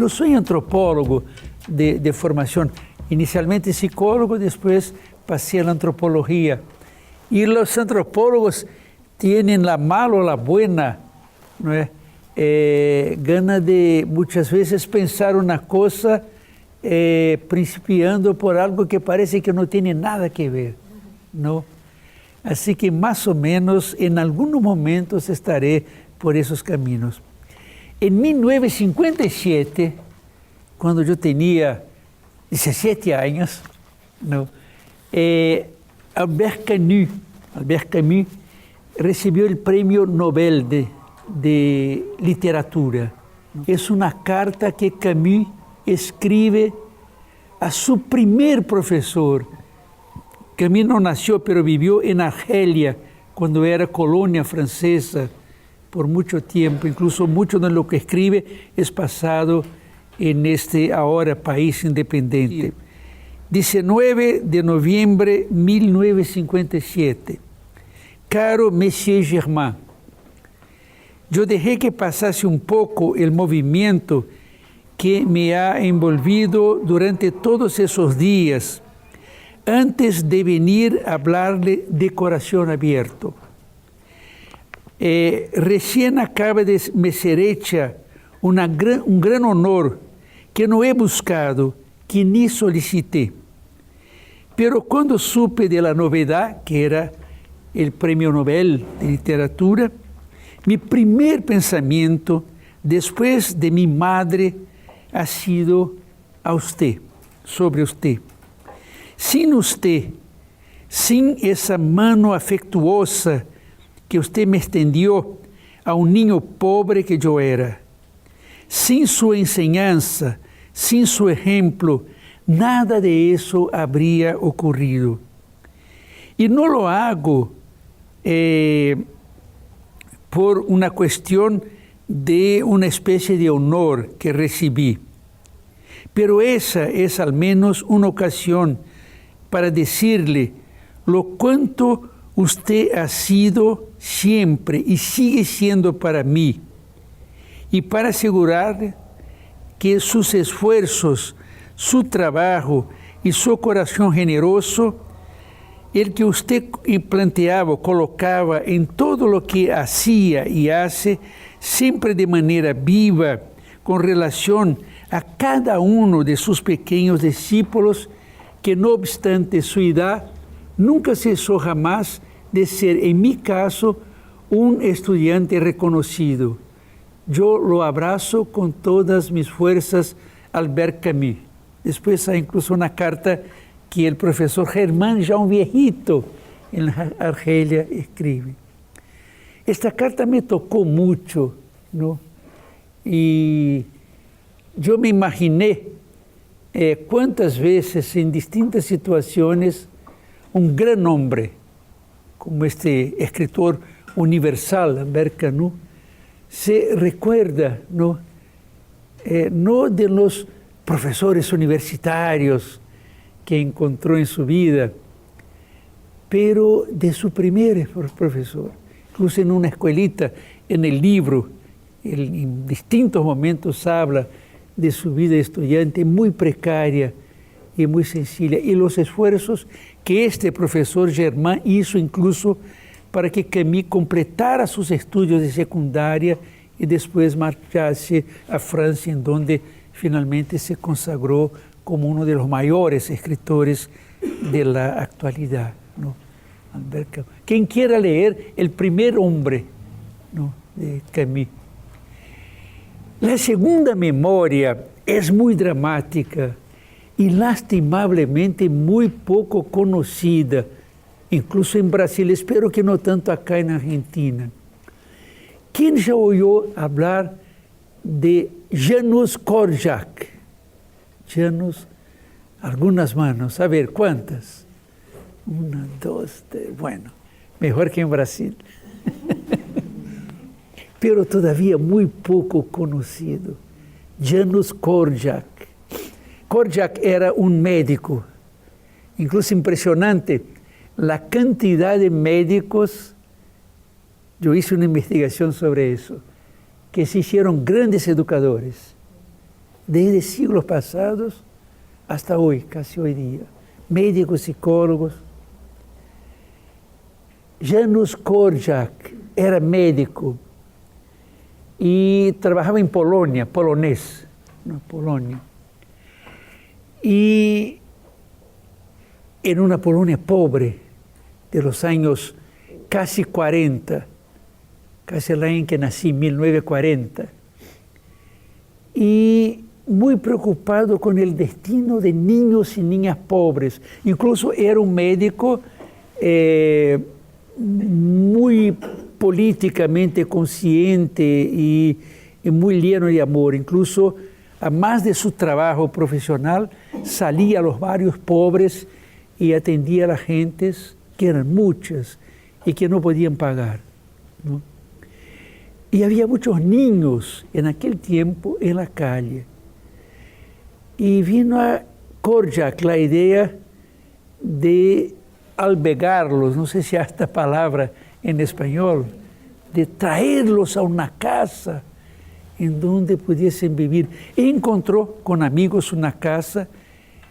Yo soy antropólogo de formación, inicialmente psicólogo, después pasé a la antropología. Y los antropólogos tienen la mala o la buena, ¿no es? Gana de muchas veces pensar una cosa principiando por algo que parece que no tiene nada que ver, ¿no? Así que más o menos en algunos momentos estaré por esos caminos. En 1957, cuando yo tenía 17 años, ¿no? Albert Camus recibió el premio Nobel de literatura. Es una carta que Camus escribe a su primer profesor. Camus no nació, pero vivió en Argelia, cuando era colonia francesa, por mucho tiempo. Incluso mucho de lo que escribe es pasado en este ahora país independiente. 19 de noviembre de 1957. Caro Monsieur Germain, yo dejé que pasase un poco el movimiento que me ha envolvido durante todos esos días, antes de venir a hablarle de corazón abierto. Recién acaba de me ser hecha un gran honor que no he buscado, que ni solicité. Pero cuando supe de la novedad, que era el Premio Nobel de Literatura, mi primer pensamiento, después de mi madre, ha sido a usted, sobre usted. Sin usted, sin esa mano afectuosa que usted me extendió a un niño pobre que yo era, sin su enseñanza, sin su ejemplo, nada de eso habría ocurrido. Y no lo hago por una cuestión de una especie de honor que recibí. Pero esa es al menos una ocasión para decirle lo cuánto usted ha sido siempre y sigue siendo para mí, y para asegurarle que sus esfuerzos, su trabajo y su corazón generoso, el que usted planteaba, colocaba en todo lo que hacía y hace, siempre de manera viva, con relación a cada uno de sus pequeños discípulos, que no obstante su edad, nunca cesó jamás de ser, en mi caso, un estudiante reconocido. Yo lo abrazo con todas mis fuerzas, Albert Camus. Después hay incluso una carta que el profesor Germán, ya un viejito, en Argelia escribe. Esta carta me tocó mucho, ¿no? Y yo me imaginé cuántas veces en distintas situaciones un gran hombre, como este escritor universal, Albert Camus, se recuerda, ¿no? No de los profesores universitarios que encontró en su vida, pero de su primer profesor. Incluso en una escuelita, en el libro, en distintos momentos habla de su vida de estudiante muy precaria y muy sencilla, y los esfuerzos que este profesor Germain hizo incluso para que Camus completara sus estudios de secundaria y después marchase a Francia, en donde finalmente se consagró como uno de los mayores escritores de la actualidad, ¿no? Albert Camus. Quien quiera leer El primer hombre, ¿no?, de Camus. La segunda memoria es muy dramática y lastimablemente muy poco conocida, incluso en Brasil, espero que no tanto acá en Argentina. ¿Quién ya oyó hablar de Janusz Korczak? Janusz, algunas manos, a ver, ¿cuántas? 1, 2, 3, bueno, mejor que en Brasil. Pero todavía muy poco conocido. Janusz Korczak. Korczak era un médico, incluso impresionante, la cantidad de médicos, yo hice una investigación sobre eso, que se hicieron grandes educadores, desde siglos pasados hasta hoy, casi hoy día. Médicos, psicólogos. Janusz Korczak era médico y trabajaba en Polonia, polonés, ¿no? Polonia. Y en una Polonia pobre de los años casi 40, casi el año en que nací, 1940, y muy preocupado con el destino de niños y niñas pobres. Incluso era un médico muy políticamente consciente y muy lleno de amor. Incluso, a más de su trabajo profesional, salía a los barrios pobres y atendía a las gentes, que eran muchas, y que no podían pagar, ¿no? Y había muchos niños en aquel tiempo en la calle. Y vino a Korczak la idea de albergarlos, no sé si hay esta palabra en español, de traerlos a una casa en donde pudiesen vivir. Encontró con amigos una casa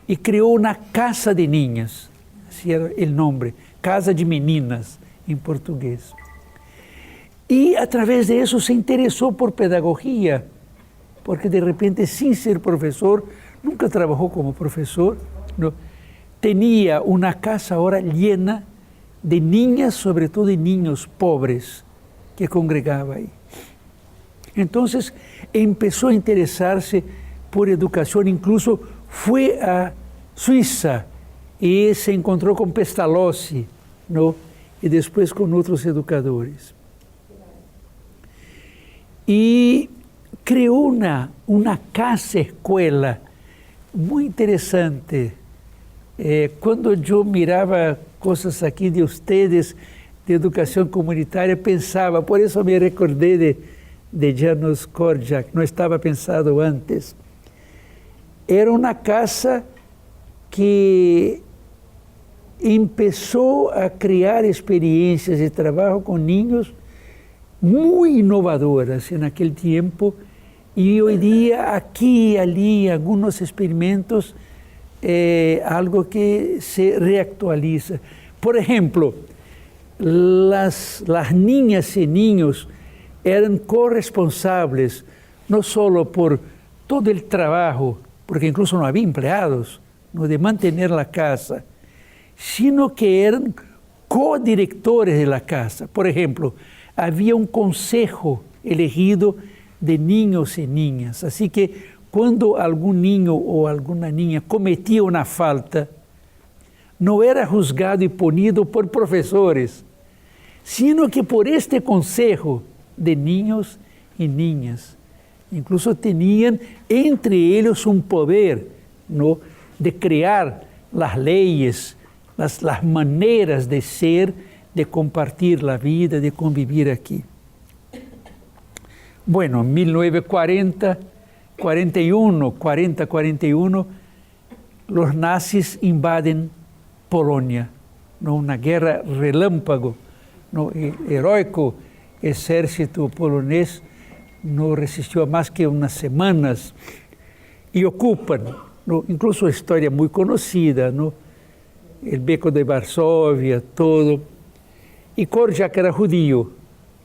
y creó una casa de niñas, así era el nombre, Casa de Meninas en portugués. Y a través de eso se interesó por pedagogía, porque de repente, sin ser profesor, nunca trabajó como profesor, ¿no? Tenía una casa ahora llena de niñas, sobre todo de niños pobres, que congregaba ahí. Entonces empezó a interesarse por educación, incluso fue a Suiza y se encontró con Pestalozzi, ¿no? Y después con otros educadores. Y creó una casa escuela muy interesante. Cuando yo miraba cosas aquí de ustedes, de educación comunitaria, pensaba, por eso me recordé de Janusz Korczak, no estaba pensado antes. Era una casa que empezó a crear experiencias de trabajo con niños muy innovadoras en aquel tiempo, y hoy día aquí y allí algunos experimentos, algo que se reactualiza. Por ejemplo, las niñas y niños eran corresponsables no solo por todo el trabajo, porque incluso no había empleados, no, de mantener la casa, sino que eran codirectores de la casa. Por ejemplo, había un consejo elegido de niños y niñas, así que cuando algún niño o alguna niña cometía una falta, no era juzgado y punido por profesores, sino que por este consejo de niños y niñas. Incluso tenían entre ellos un poder, ¿no?, de crear las leyes, las maneras de ser, de compartir la vida, de convivir aquí. Bueno, en 1941, los nazis invaden Polonia, ¿no? Una guerra relámpago, ¿no? El heroico ejército polonés no resistió más que unas semanas y ocupan, ¿no? Incluso historia muy conocida, ¿no? El beco de Varsovia, todo. Y Korczak era judío,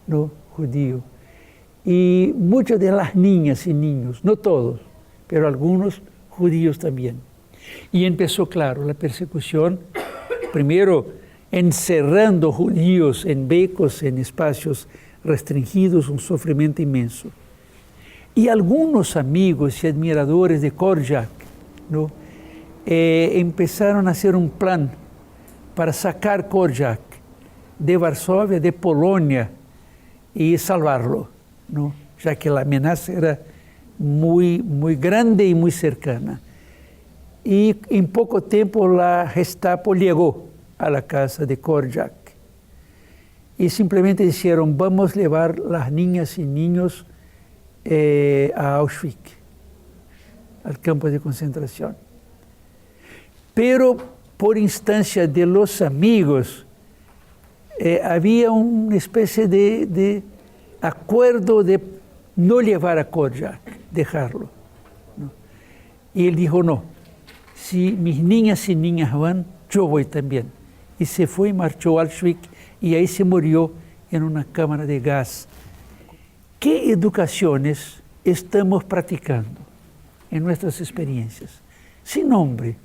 ¿no? Judío. Y muchas de las niñas y niños, no todos, pero algunos judíos también. Y empezó, claro, la persecución, primero encerrando judíos en becos, en espacios restringidos, un sufrimiento inmenso. Y algunos amigos y admiradores de Korczak, ¿no?, empezaron a hacer un plan para sacar Korczak de Varsovia, de Polonia, y salvarlo, ¿no?, ya que la amenaza era muy, muy grande y muy cercana. Y en poco tiempo la Gestapo llegó a la casa de Korczak y simplemente dijeron: vamos a llevar las niñas y niños a Auschwitz, al campo de concentración. Pero por instancia de los amigos, había una especie de acuerdo de no llevar a Korczak, dejarlo, ¿no? Y él dijo, no, si mis niñas y niñas van, yo voy también. Y se fue y marchó a Auschwitz y ahí se murió en una cámara de gas. ¿Qué educaciones estamos practicando en nuestras experiencias? Sin nombre,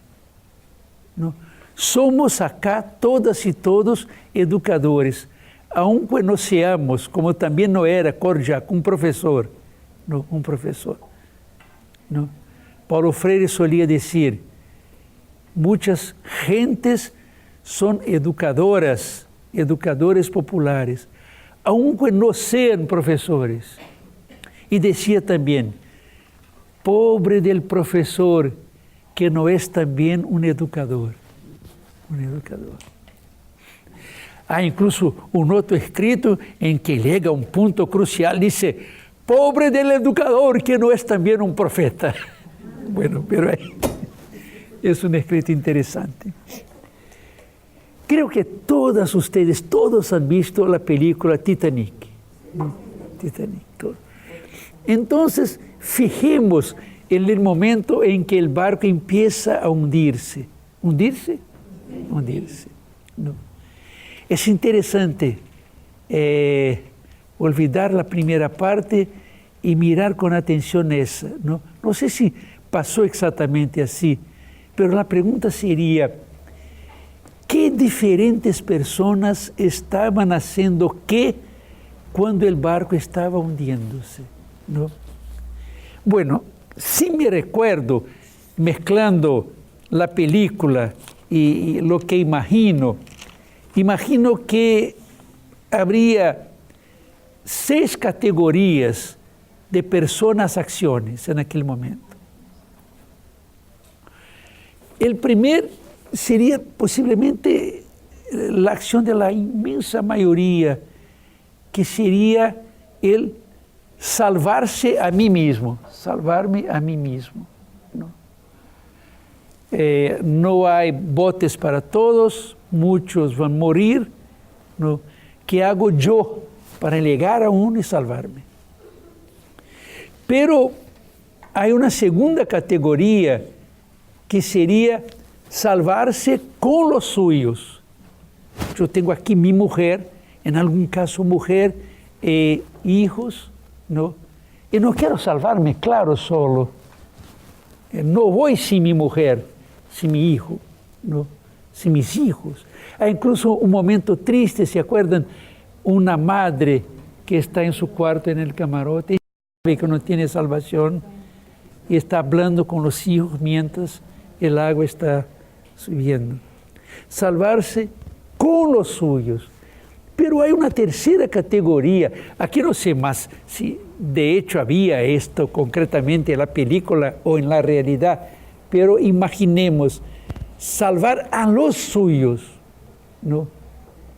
¿no? Somos acá todas y todos educadores, aunque no seamos, como también no era Korczak, un profesor, ¿no? Un profesor, ¿no? Paulo Freire solía decir, muchas gentes son educadoras, educadores populares, aunque no sean profesores. Y decía también, pobre del profesor que no es también un educador. Un educador. Há incluso un otro escrito en que llega a un punto crucial, dice, pobre del educador que no es también un profeta. Bueno, pero es un escrito interesante. Creo que todas ustedes, todos han visto la película Titanic. Titanic, todo. Entonces, fijemos en el momento en que el barco empieza a hundirse. ¿Hundirse? Hundirse. No. Es interesante olvidar la primera parte y mirar con atención esa. No, no sé si pasó exactamente así, pero la pregunta sería, ¿qué diferentes personas estaban haciendo qué cuando el barco estaba hundiéndose? ¿No? Bueno, si me recuerdo, mezclando la película y lo que imagino que habría 6 categorías de personas, acciones en aquel momento. El primer sería posiblemente la acción de la inmensa mayoría, que sería el salvarse a mí mismo, salvarme a mí mismo. ¿No? No hay botes para todos, muchos van a morir, ¿no? ¿Qué hago yo para llegar a uno y salvarme? Pero hay una segunda categoría que sería salvarse con los suyos. Yo tengo aquí mi mujer, en algún caso mujer, hijos, ¿no? Y no quiero salvarme, claro, solo. No voy sin mi mujer, sin mi hijo, ¿no? Sin mis hijos. Hay incluso un momento triste, ¿se acuerdan? Una madre que está en su cuarto en el camarote y sabe que no tiene salvación y está hablando con los hijos mientras el agua está subiendo. Salvarse con los suyos. Pero hay una tercera categoría. Aquí no sé más si de hecho había esto concretamente en la película o en la realidad, pero imaginemos salvar a los suyos, ¿no?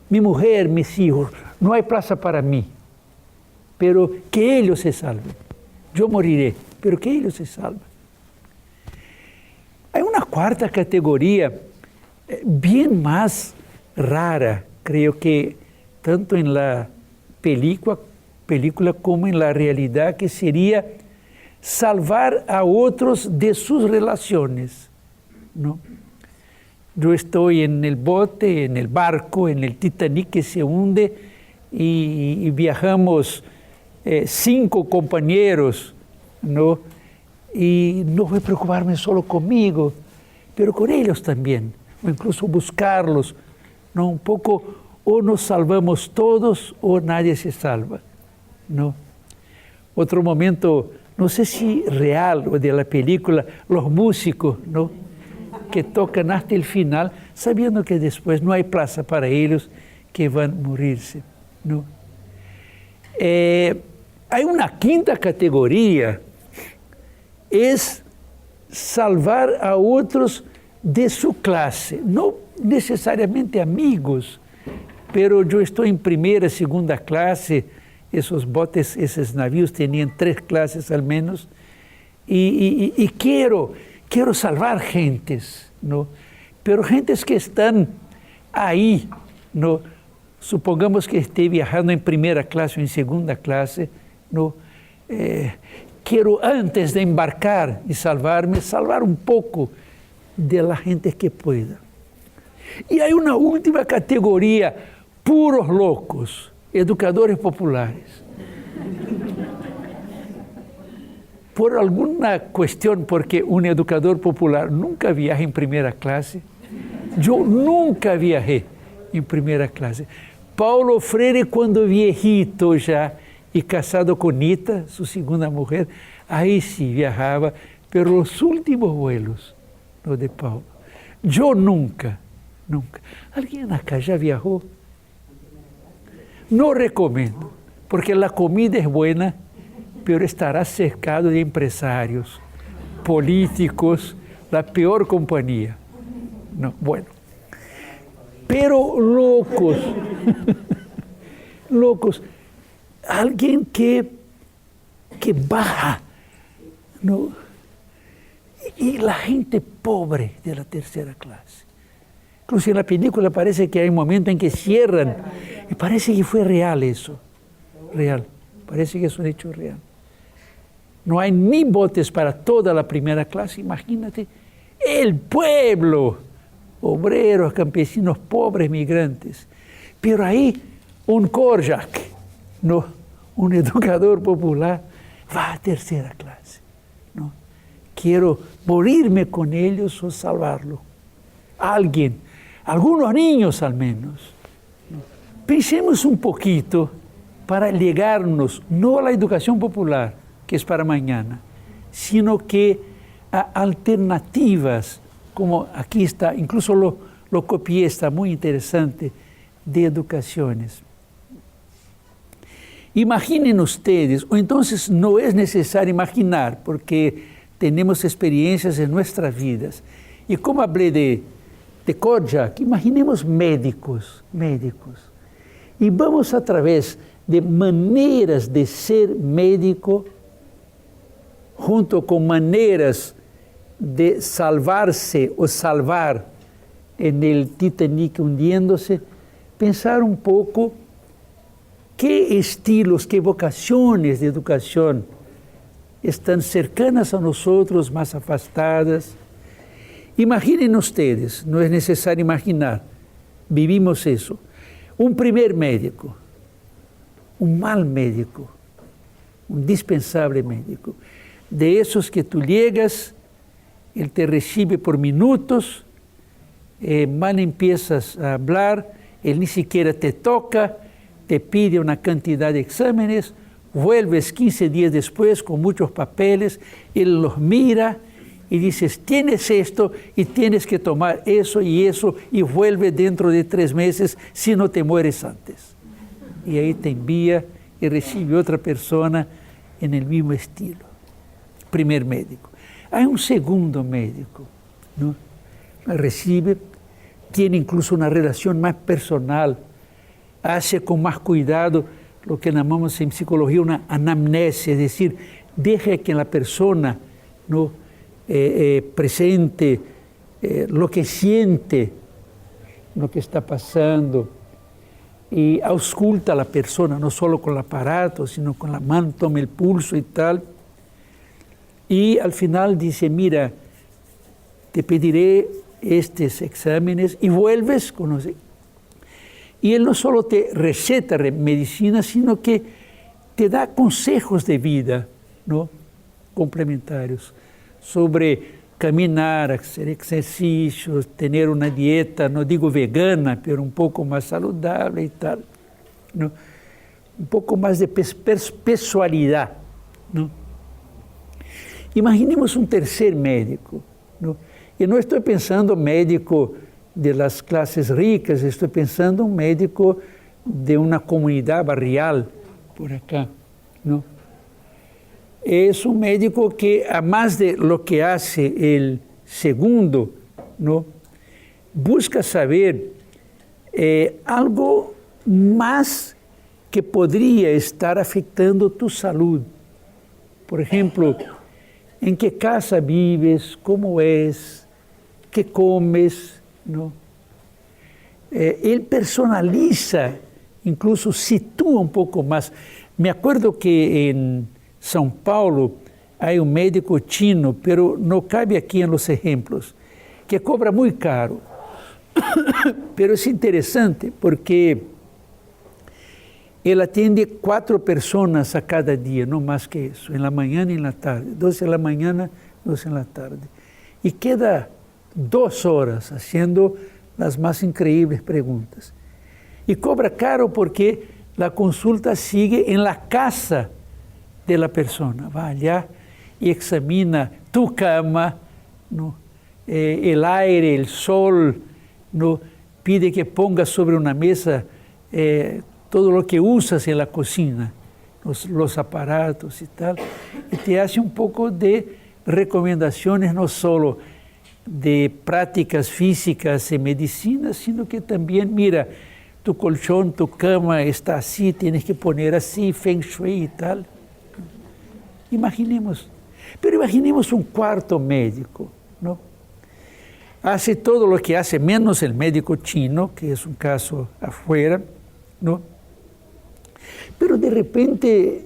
Mi mujer, mis hijos, no hay plaza para mí, pero que ellos se salven. Yo moriré, pero que ellos se salven. Hay una cuarta categoría, bien más rara, creo que tanto en la película como en la realidad, que sería salvar a otros de sus relaciones, ¿no? Yo estoy en el bote, en el barco, en el Titanic que se hunde y viajamos 5 compañeros, ¿no? Y no voy a preocuparme solo conmigo, pero con ellos también, o incluso buscarlos, ¿no? Un poco, o nos salvamos todos o nadie se salva, ¿no? Otro momento, no sé si real o de la película, los músicos, ¿no? Que tocan hasta el final, sabiendo que después no hay plaza para ellos, que van a morirse, ¿no? Hay una quinta categoría, es salvar a otros de su clase, no necesariamente amigos, pero yo estoy en primera, segunda clase, esos botes, esos navíos tenían 3 clases al menos, y quiero salvar gentes, ¿no? Pero gentes que están ahí, ¿no? Supongamos que esté viajando en primera clase o en segunda clase, ¿no? quiero antes de embarcar y salvarme, salvar un poco de la gente que pueda. Y hay una última categoría, puros locos, educadores populares. Por alguna cuestión, porque un educador popular nunca viaja en primera clase, yo nunca viajé en primera clase. Paulo Freire, cuando viejito ya y casado con Nita, su segunda mujer, ahí sí viajaba, pero los últimos vuelos, los de Paulo. Yo nunca. ¿Alguien acá ya viajó? No recomiendo, porque la comida es buena, pero estará cercado de empresarios, políticos, la peor compañía. No, bueno. Pero locos, locos, alguien que baja, ¿no? Y la gente pobre de la tercera clase. Incluso en la película parece que hay un momento en que cierran, y parece que fue real eso, real, parece que es un hecho real. No hay ni botes para toda la primera clase, imagínate, el pueblo, obreros, campesinos, pobres, migrantes. Pero ahí un Korjak, ¿no? Un educador popular, va a tercera clase, ¿no? Quiero morirme con ellos o salvarlo. Alguien, algunos niños al menos. Pensemos un poquito para llegarnos, no a la educación popular, que es para mañana, sino que a alternativas, como aquí está, incluso lo copié, está muy interesante, de educaciones. Imaginen ustedes, o entonces no es necesario imaginar, porque tenemos experiencias en nuestras vidas. Y como hablé de Korjak, imaginemos médicos. Y vamos a través de maneras de ser médico, junto con maneras de salvarse o salvar en el Titanic hundiéndose, pensar un poco qué estilos, qué vocaciones de educación están cercanas a nosotros, más afastadas. Imaginen ustedes, no es necesario imaginar, vivimos eso. Un primer médico, un mal médico, un dispensable médico, de esos que tú llegas, él te recibe por minutos, mal empiezas a hablar, él ni siquiera te toca, te pide una cantidad de exámenes, vuelves 15 días después con muchos papeles, él los mira y dices, tienes esto y tienes que tomar eso y vuelve dentro de 3 meses si no te mueres antes. Y ahí te envía y recibe otra persona en el mismo estilo. Primer médico. Hay un segundo médico, ¿no? Recibe, tiene incluso una relación más personal, hace con más cuidado lo que llamamos en psicología una anamnesia, es decir, deja que la persona, ¿no? Presente lo que siente, lo que está pasando, y ausculta a la persona, no solo con el aparato, sino con la mano, toma el pulso y tal. Y al final dice, mira, te pediré estos exámenes y vuelves con los... Y él no solo te receta medicina, sino que te da consejos de vida, ¿no? Complementarios, sobre caminar, hacer ejercicios, tener una dieta, no digo vegana, pero un poco más saludable y tal, ¿no? Un poco más de personalidad, ¿no? Imaginemos un tercer médico, ¿no? Y no estoy pensando médico de las clases ricas, estoy pensando un médico de una comunidad barrial, por acá, ¿no? Es un médico que, además de lo que hace el segundo, ¿no? Busca saber algo más que podría estar afectando tu salud. Por ejemplo, en qué casa vives, cómo es, qué comes, ¿no? Él personaliza, incluso sitúa un poco más. Me acuerdo que en São Paulo hay un médico chino, pero no cabe aquí en los ejemplos, que cobra muy caro. Pero es interesante porque él atiende 4 personas a cada día, no más que eso, en la mañana y en la tarde, 12 en la mañana, 12 en la tarde. Y queda 2 horas haciendo las más increíbles preguntas. Y cobra caro porque la consulta sigue en la casa de la persona. Va allá y examina tu cama, ¿no? El aire, el sol, ¿no? Pide que pongas sobre una mesa todo lo que usas en la cocina, los aparatos y tal, y te hace un poco de recomendaciones no solo de prácticas físicas y medicinas, sino que también, mira, tu colchón, tu cama está así, tienes que poner así, feng shui y tal. Imaginemos, pero imaginemos un cuarto médico, ¿no? Hace todo lo que hace, menos el médico chino, que es un caso afuera, ¿no? Pero de repente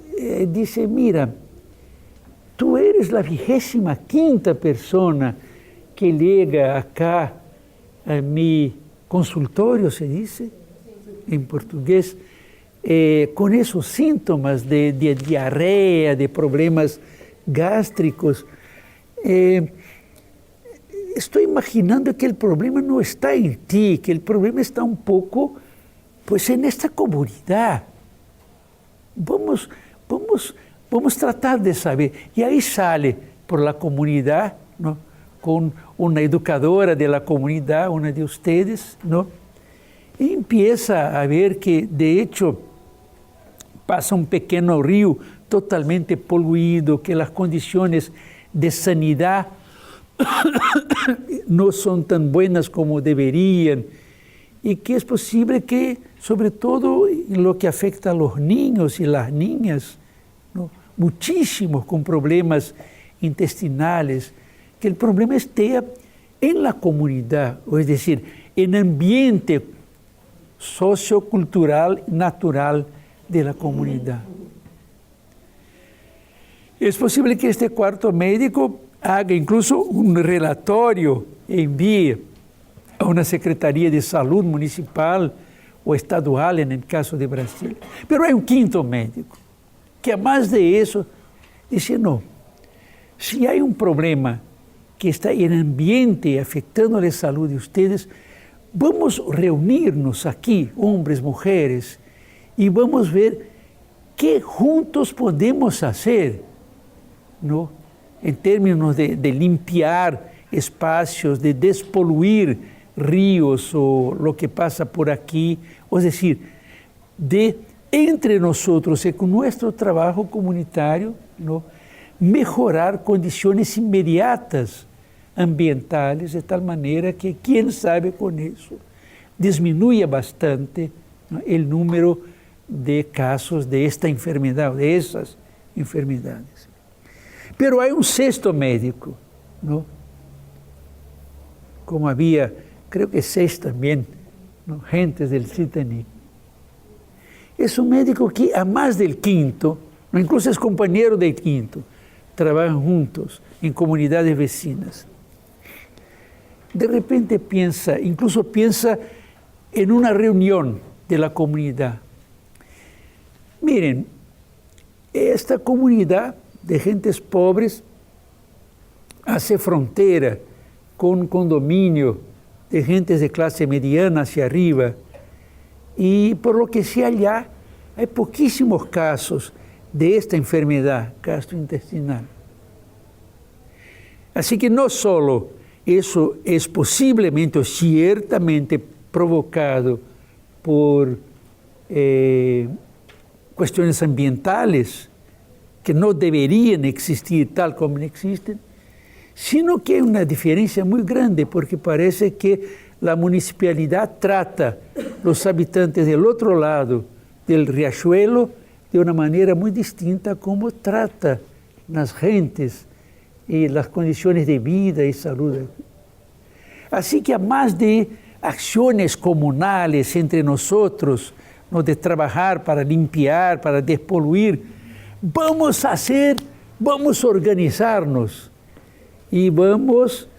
dice, mira, tú eres la 25ª persona que llega acá a mi consultorio, se dice, en portugués, con esos síntomas de diarrea, de problemas gástricos. Estoy imaginando que el problema no está en ti, que el problema está un poco, pues, en esta comunidad. Vamos a tratar de saber. Y ahí sale por la comunidad, ¿no? Con una educadora de la comunidad, una de ustedes, ¿no? Y empieza a ver que, de hecho, pasa un pequeño río totalmente poluido, que las condiciones de sanidad no son tan buenas como deberían, y que es posible que, sobre todo en lo que afecta a los niños y las niñas, ¿no? Muchísimos con problemas intestinales, que el problema esté en la comunidad, o es decir, en el ambiente sociocultural, natural de la comunidad. Es posible que este cuarto médico haga incluso un relatorio e envíe a una Secretaría de Salud municipal o estadual, en el caso de Brasil. Pero hay un quinto médico, que además de eso, dice, no, si hay un problema que está en el ambiente afectando la salud de ustedes, vamos a reunirnos aquí, hombres, mujeres, y vamos a ver qué juntos podemos hacer, ¿no? En términos de limpiar espacios, de despoluir ríos o lo que pasa por aquí, es decir, de entre nosotros y con nuestro trabajo comunitario, ¿no? Mejorar condiciones inmediatas ambientales de tal manera que, quién sabe, con eso disminuya bastante, ¿no? El número de casos de esta enfermedad, de esas enfermedades. Pero hay un sexto médico, ¿no? Como había, creo que 6 también, ¿no? Gentes del Titanic. Es un médico que, a más del quinto, ¿no? Incluso es compañero del quinto, trabajan juntos en comunidades vecinas. De repente incluso piensa en una reunión de la comunidad. Miren, esta comunidad de gentes pobres hace frontera con un condominio de gentes de clase mediana hacia arriba, y por lo que sé allá hay poquísimos casos de esta enfermedad gastrointestinal. Así que no solo eso es posiblemente o ciertamente provocado por cuestiones ambientales que no deberían existir tal como existen, sino que hay una diferencia muy grande, porque parece que la municipalidad trata los habitantes del otro lado del riachuelo de una manera muy distinta a cómo trata las gentes y las condiciones de vida y salud. Así que, además de acciones comunales entre nosotros, ¿no? De trabajar para limpiar, para despoluir, vamos a hacer vamos organizar-nos e vamos,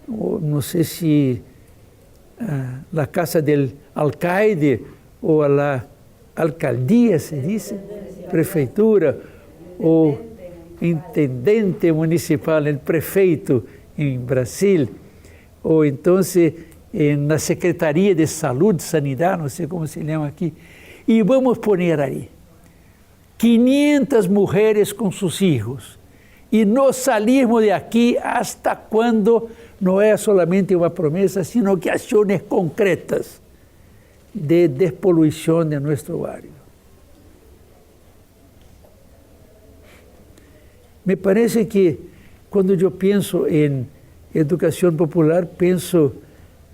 não sei se a casa do alcaide ou a alcaldia, se diz, prefeitura, ou intendente municipal, o prefeito em Brasil, ou então na Secretaria de Saúde, Sanidade, não sei como se chama aqui, e vamos pôr aí 500 mulheres com seus filhos, e nós salimos de aqui hasta quando não é solamente uma promessa, sino que ações concretas de despoluição de nosso barrio. Me parece que quando eu penso em educação popular, penso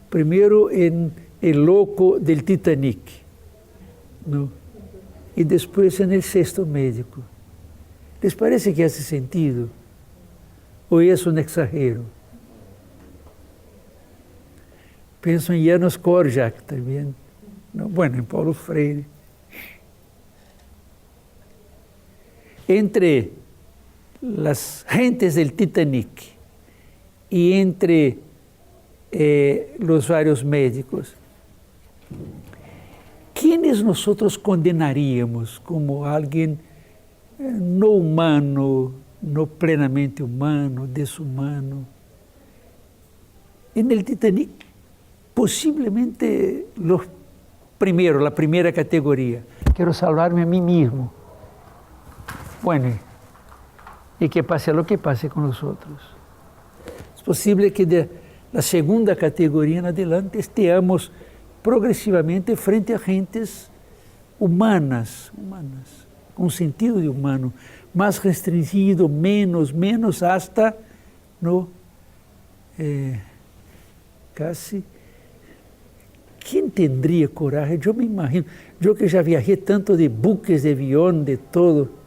primeiro em el loco del Titanic, ¿no? E depois en el cesto médico. ¿Les parece que hace sentido? ¿O es un exagero? Penso em Janos Korczak também, ¿no? Bueno, em Paulo Freire. Entre las gentes del Titanic y entre los varios médicos, ¿quiénes nosotros condenaríamos como alguien no humano, no plenamente humano, deshumano? En el Titanic, posiblemente la primera categoría. Quiero salvarme a mí mismo. Bueno, y que pase lo que pase con los otros. Es posible que de la segunda categoría en adelante estemos progresivamente frente a gentes humanas, con sentido de humano, más restringido, menos hasta, ¿no? Casi. ¿Quién tendría coraje? Yo me imagino, yo que ya viajé tanto de buques, de avión, de todo.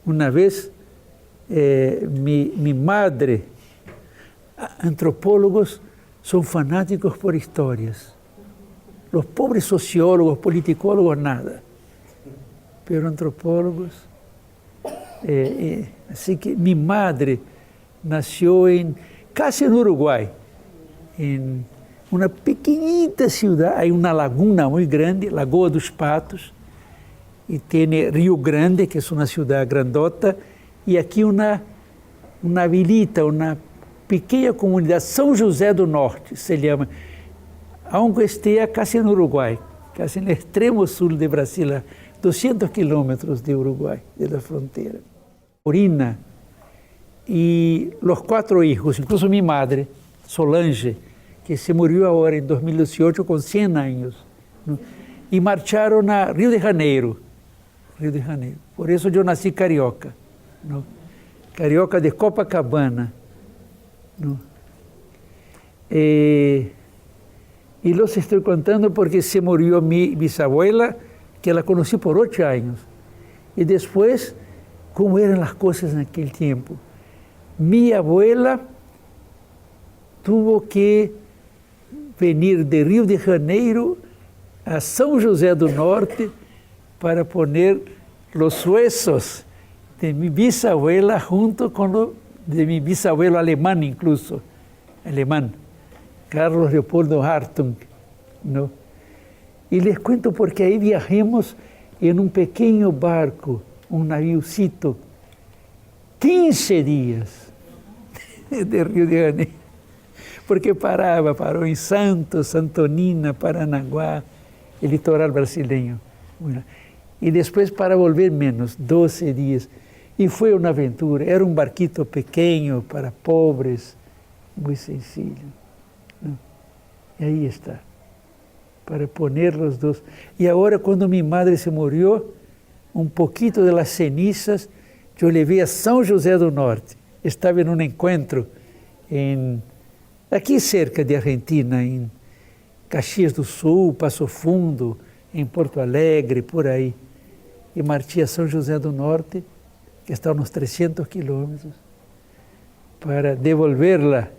Una vez, mi madre, antropólogos son fanáticos por historias. Los pobres sociólogos, politicólogos, nada. Pero antropólogos. Así que mi madre nació casi en Uruguay, en una pequeñita ciudad. Hay una laguna muy grande, Lagoa dos Patos, y tiene Río Grande, que es una ciudad grandota, y aquí una vilita, una pequena comunidade, São José do Norte, se llama, aunque esté casi en Uruguay, casi en el extremo sur de Brasil, a 200 kilómetros de Uruguay, de la frontera. Orina, y los 4 hijos, incluso mi madre, Solange, que se murió ahora en 2018 con 100 años, ¿no? Y marcharon a Río de Janeiro. Por eso yo nací carioca, ¿no? Carioca de Copacabana, ¿no? Y los estoy contando porque se murió mi bisabuela, que la conocí por 8 años. Y después, cómo eran las cosas en aquel tiempo. Mi abuela tuvo que venir de Río de Janeiro a São José do Norte para poner los huesos de mi bisabuela junto con los de mi bisabuelo alemán, incluso, Carlos Leopoldo Hartung, ¿no? Y les cuento porque ahí viajamos en un pequeño barco, un naviocito, 15 días de Río de Janeiro, porque parou em Santos, Santonina, Paranaguá, el litoral brasileño. Bueno, y después para volver menos, 12 días. Y fue una aventura, era un barquito pequeño para pobres, muy sencillo, ¿no? Y ahí está, para poner los dos. Y ahora cuando mi madre se murió, un poquito de las cenizas, yo le vi a São José do Norte. Estaba en un encuentro aquí cerca de Argentina, en Caxias do Sul, Passo Fundo, em Porto Alegre, por aí. E marchei a São José do Norte, que está a uns 300 quilômetros, para devolverla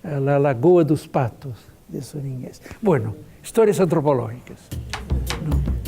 a la Lagoa dos Patos de Soninhas. Bueno, histórias antropológicas, ¿no?